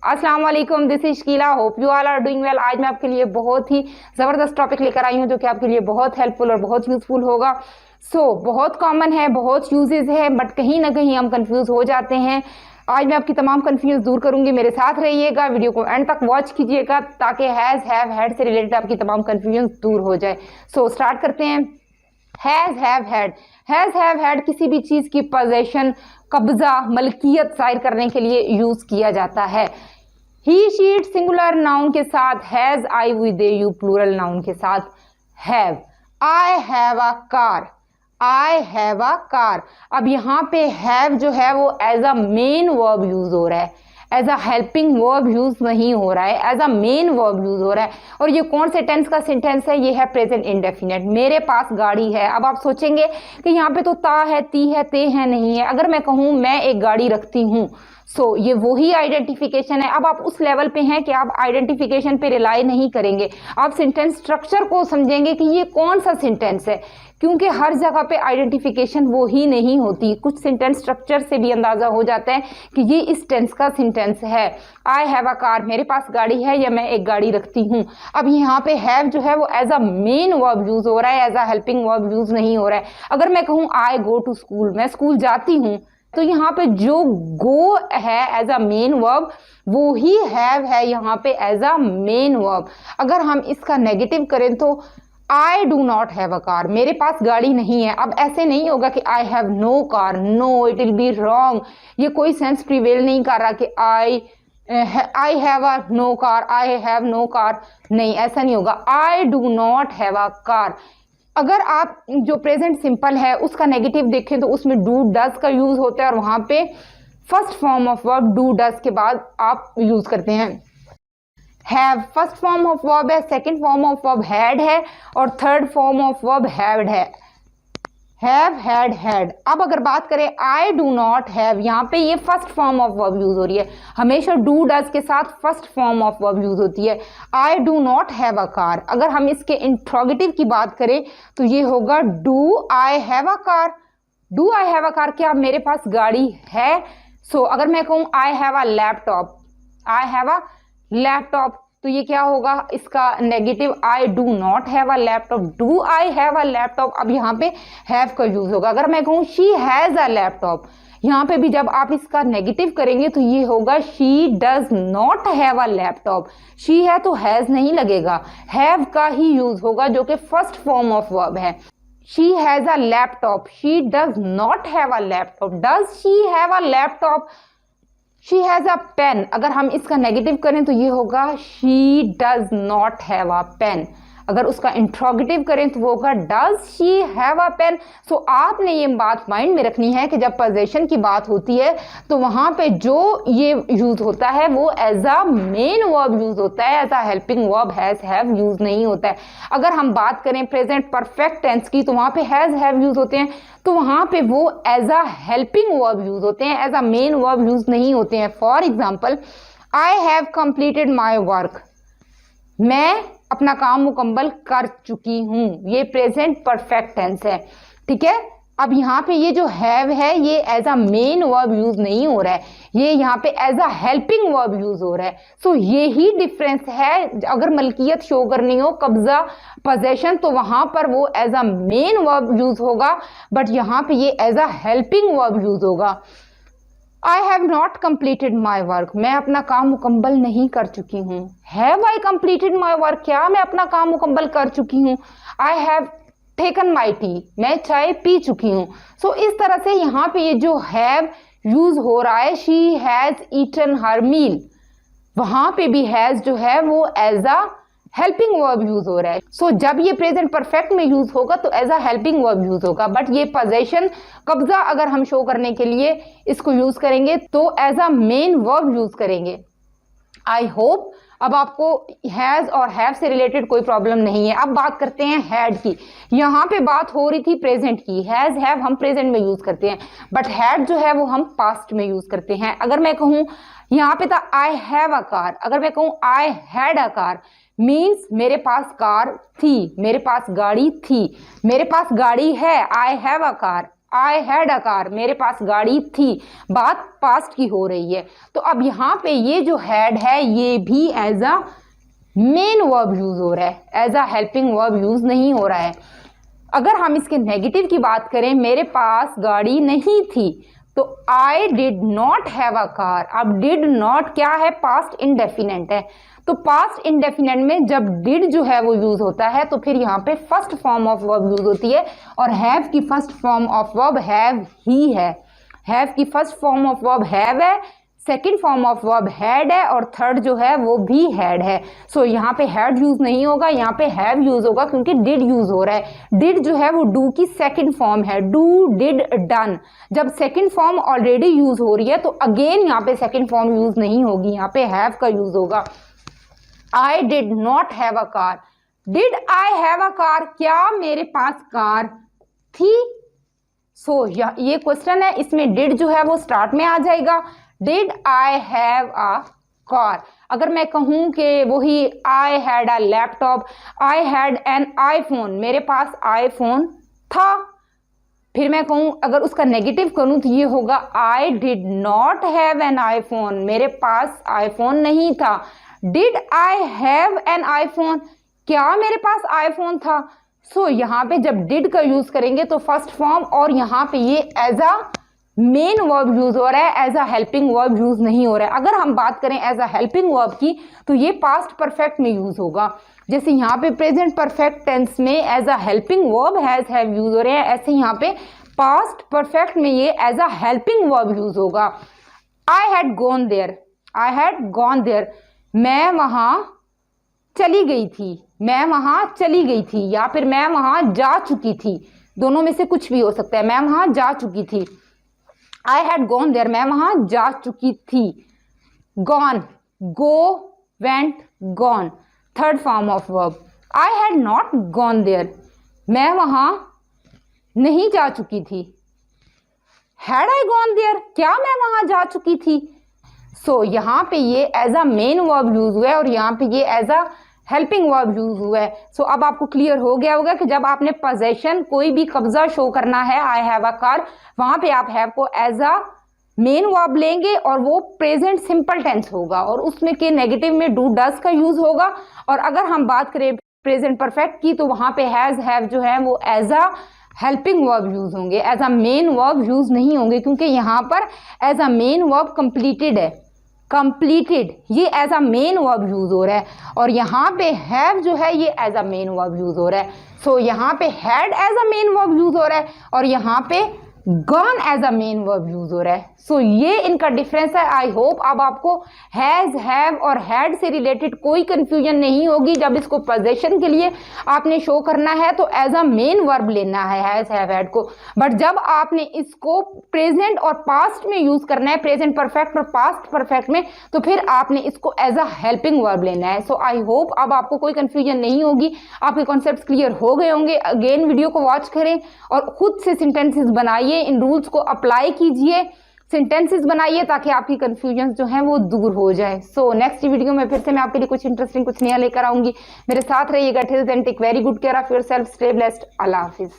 अस्सलाम वालेकुम, this is Sheela. Hope you all are doing well. आज मैं आपके लिए बहुत ही ज़बरदस्त टॉपिक लेकर आई हूँ जो कि आपके लिए बहुत हेल्पफुल और बहुत यूज़फुल होगा। बहुत कॉमन है, बहुत यूजेज है, बट कहीं ना कहीं हम कंफ्यूज हो जाते हैं। आज मैं आपकी तमाम कंफ्यूज दूर करूंगी। मेरे साथ रहिएगा, वीडियो को एंड तक वॉच कीजिएगा ताकि हैज़ हैव हैड से रिलेटेड आपकी तमाम कंफ्यूजन दूर हो जाए। स्टार्ट करते हैं। हैज़ हैव हैड किसी भी चीज़ की पोजेशन, कब्जा, मलकियत जाहिर करने के लिए यूज़ किया जाता है। He she it singular noun के साथ, has I we they you plural noun के साथ have. I have a car, I have a car. अब यहाँ पे हैव जो है वो as a main verb use हो रहा है, as a helping verb use नहीं हो रहा है, as a main verb use हो रहा है। और ये कौन से टेंस का सेंटेंस है? ये है प्रेजेंट इंडेफिनिट। मेरे पास गाड़ी है। अब आप सोचेंगे कि यहाँ पे तो ता है, ती है, ते है, नहीं है। अगर मैं कहूँ मैं एक गाड़ी रखती हूँ, ये वही आइडेंटिफिकेशन है। अब आप उस लेवल पे हैं कि आप आइडेंटिफिकेशन पे रिलाई नहीं करेंगे, आप सेंटेंस स्ट्रक्चर को समझेंगे कि ये कौन सा सेंटेंस है, क्योंकि हर जगह पे आइडेंटिफिकेशन वो ही नहीं होती। कुछ सेंटेंस स्ट्रक्चर से भी अंदाजा हो जाता है कि ये इस टेंस का सेंटेंस है। आई हैव अ कार, मेरे पास गाड़ी है या मैं एक गाड़ी रखती हूँ। अब यहाँ पे हैव जो है वो as a main verb use हो रहा है, as a helping verb use नहीं हो रहा है। अगर मैं कहूँ आई गो टू स्कूल, मैं स्कूल जाती हूँ, तो यहाँ पे जो गो है एज अ मेन वर्ब, वो ही हैव है यहाँ पे एज अ मेन वर्ब। अगर हम इसका नेगेटिव करें तो आई do not have a car, मेरे पास गाड़ी नहीं है। अब ऐसे नहीं होगा कि I have no car, no, it will be wrong. ये कोई सेंस प्रिवेल नहीं कर रहा कि I have a no car, I have no car, नहीं, ऐसा नहीं होगा। I do not have a car. अगर आप जो प्रेजेंट सिंपल है उसका नेगेटिव देखें तो उसमें डू डज का यूज होता है, और वहां पे first form of verb do does के बाद आप यूज करते हैं have. First form of verb है, second form of verb had है, और third form of verb haved है। Have, had, had. अब अगर बात करें आई डू नॉट हैव, यहाँ पे ये first form of verb use हो रही है। हमेशा डू डज के साथ first form of verb use होती है। आई do not have a car, अगर हम इसके इंट्रोगेटिव की बात करें तो ये होगा do I have a car. Do I have a car, क्या मेरे पास गाड़ी है? अगर मैं कहूँ आई have a laptop, I have a laptop, तो ये क्या होगा? इसका negative I do not have a laptop, do I have a laptop. अब यहाँ पे हैव का यूज होगा। अगर मैं कहूँ शी हैज अ लैपटॉप, यहाँ पे भी जब आप इसका नेगेटिव करेंगे तो ये होगा she does not have a laptop. She है तो हैज नहीं लगेगा, हैव का ही यूज होगा जो कि फर्स्ट फॉर्म ऑफ वर्ब है। She has a laptop, she does not have a laptop. Does she have a laptop? She has a pen, अगर हम इसका नेगेटिव करें तो ये होगा she does not have a pen. अगर उसका इंट्रोगेटिव करें तो वो होगा does she have a pen. आपने ये बात माइंड में रखनी है कि जब पोजेशन की बात होती है तो वहां पे जो ये यूज होता है वो as a main verb use होता है, as a helping verb has have use नहीं होता है। अगर हम बात करें प्रेजेंट परफेक्ट टेंस की तो वहां पे हैज हैव यूज होते हैं, तो वहां पे वो as a helping verb use होते हैं, as a main verb use नहीं होते हैं। For example, I have completed my work, मैं अपना काम मुकम्मल कर चुकी हूं, ये प्रेजेंट परफेक्ट टेंस है। ठीक है। अब यहाँ पे ये जो हैव है ये as a main verb use नहीं हो रहा है, ये यहाँ पे as a helping verb use हो रहा है। ये ही डिफरेंस है। अगर मलकियत शो करनी हो, कब्जा, पोजेशन, तो वहां पर वो as a main verb use होगा, बट यहाँ पे ये as a helping verb use होगा। I have not completed my work, मैं अपना काम मुकम्मल नहीं कर चुकी हूँ। Have I completed my work, क्या मैं अपना काम मुकम्मल कर चुकी हूँ? I have taken my tea, मैं चाय पी चुकी हूँ। इस तरह से यहाँ पे ये जो हैव यूज हो रहा है, she has eaten her meal, वहां पे भी हैज जो है वो as a helping verb use हो रहा है। जब ये प्रेजेंट परफेक्ट में यूज होगा तो as a helping verb use होगा, बट ये पोजेशन, कब्जा अगर हम शो करने के लिए इसको यूज करेंगे तो as a main verb use करेंगे। आई होप अब आपको हैज और हैव से रिलेटेड कोई प्रॉब्लम नहीं है। अब बात करते हैं हैड की। यहाँ पे बात हो रही थी प्रेजेंट की, हैज हैव हम प्रेजेंट में यूज करते हैं, बट हैड जो है वो हम पास्ट में यूज करते हैं। अगर मैं कहूँ यहाँ पे था आई हैव अ कार, अगर मैं कहूँ I had a car, means मेरे पास कार थी, मेरे पास गाड़ी थी, मेरे पास गाड़ी है, आई have a car, I had a car, मेरे पास गाड़ी थी, बात पास्ट की हो रही है। तो अब यहाँ पे ये जो हैड है ये भी as a main verb use हो रहा है, as a helping verb use नहीं हो रहा है। अगर हम इसके नेगेटिव की बात करें, मेरे पास गाड़ी नहीं थी, तो I did not have a car. अब डिड नॉट क्या है, पास्ट इंडेफिनेट है, तो पास्ट इंडेफिनेट में जब डिड जो है वो यूज होता है तो फिर यहाँ पे first form of verb use होती है, और हैव की first form of verb have ही है। हैव की first form of verb have है, second form of verb had है, और थर्ड जो है वो भी हैड है। सो यहाँ पे हैड यूज नहीं होगा, यहाँ पे हैव यूज होगा, क्योंकि डिड यूज हो रहा है। डिड जो है वो डू की सेकेंड फॉर्म है, डू डिड डन। जब सेकेंड फॉर्म ऑलरेडी यूज हो रही है तो अगेन यहाँ पे सेकेंड फॉर्म यूज नहीं होगी, यहाँ पे हैव का यूज होगा। I did not have a car, did I have a car, क्या मेरे पास कार थी। सो ये क्वेश्चन है, इसमें डिड जो है वो स्टार्ट में आ जाएगा। Did I have a car, अगर मैं कहूं कि वही I had a laptop, I had an iPhone, मेरे पास आईफोन था। फिर मैं कहूं, अगर उसका नेगेटिव करूं तो ये होगा I did not have an iPhone, मेरे पास आईफोन नहीं था। Did I have an iPhone, क्या मेरे पास आईफोन था। सो यहाँ पे जब डिड का यूज करेंगे तो फर्स्ट फॉर्म, और यहाँ पे ये as a main verb use हो रहा है, as a helping verb use नहीं हो रहा है। अगर हम बात करें एज अ हेल्पिंग वर्ब की तो ये पास्ट परफेक्ट में यूज होगा। जैसे यहाँ पे प्रेजेंट परफेक्ट टेंस में as a helping verb has have use हो रहे हैं, ऐसे यहाँ पे पास्ट परफेक्ट में ये as a helping verb use होगा। I had gone there, I had gone there, मैं वहां चली गई थी, मैं वहां चली गई थी, या फिर मैं वहां जा चुकी थी, दोनों में से कुछ भी हो सकता है। मैं वहां जा चुकी थी, आई हैड गॉन देयर, मैं वहां जा चुकी थी। Gone, go, went, gone, third form of verb. I had not gone there, मैं वहां नहीं जा चुकी थी। हैड आई गॉन देयर, क्या मैं वहां जा चुकी थी। सो यहाँ पे ये as a main verb use हुआ है, और यहाँ पे ये as a helping verb use हुआ है। सो अब आपको क्लियर हो गया होगा कि जब आपने पोजेशन, कोई भी कब्जा शो करना है, आई हैव अ कार, वहां पे आप हैव को एज अ मेन वर्ब लेंगे, और वो प्रेजेंट सिंपल टेंस होगा, और उसमें के नेगेटिव में डू डज का यूज होगा। और अगर हम बात करें प्रेजेंट परफेक्ट की तो वहां पे हैज हैव जो है वो as a helping verb use होंगे, as a main verb use नहीं होंगे, क्योंकि यहाँ पर as a main verb completed है, कंप्लीटेड ये as a main verb use हो रहा है, और यहाँ पे हैव जो है ये as a main verb use हो रहा है। सो यहाँ पे had as a main verb use हो रहा है, और यहाँ पे gone as a main verb use हो रहा है। सो ये इनका डिफरेंस है। आई होप अब आपको हैज, हैव और हैड से रिलेटेड कोई कंफ्यूजन नहीं होगी। जब इसको पोजेशन के लिए आपने शो करना है तो एज अ मेन वर्ब लेना है हैज, हैव, हैड को, बट जब आपने इसको प्रेजेंट और पास्ट में यूज करना है, प्रेजेंट परफेक्ट और पास्ट परफेक्ट में, तो फिर आपने इसको एज अ हेल्पिंग वर्ब लेना है। सो आई होप अब आपको कोई कंफ्यूजन नहीं होगी, आपके कॉन्सेप्ट क्लियर हो गए होंगे। अगेन वीडियो को वॉच करें और खुद से सेंटेंसेस बनाइए, इन रूल्स को अप्लाई कीजिए, सेंटेंसेस बनाइए, ताकि आपकी कंफ्यूजन जो है वो दूर हो जाए। सो नेक्स्ट वीडियो में फिर से मैं आपके लिए कुछ इंटरेस्टिंग, कुछ नया लेकर आऊंगी। मेरे साथ रहिएगा। Till then take very good care of yourself, stay blessed, अल्लाह हाफिज।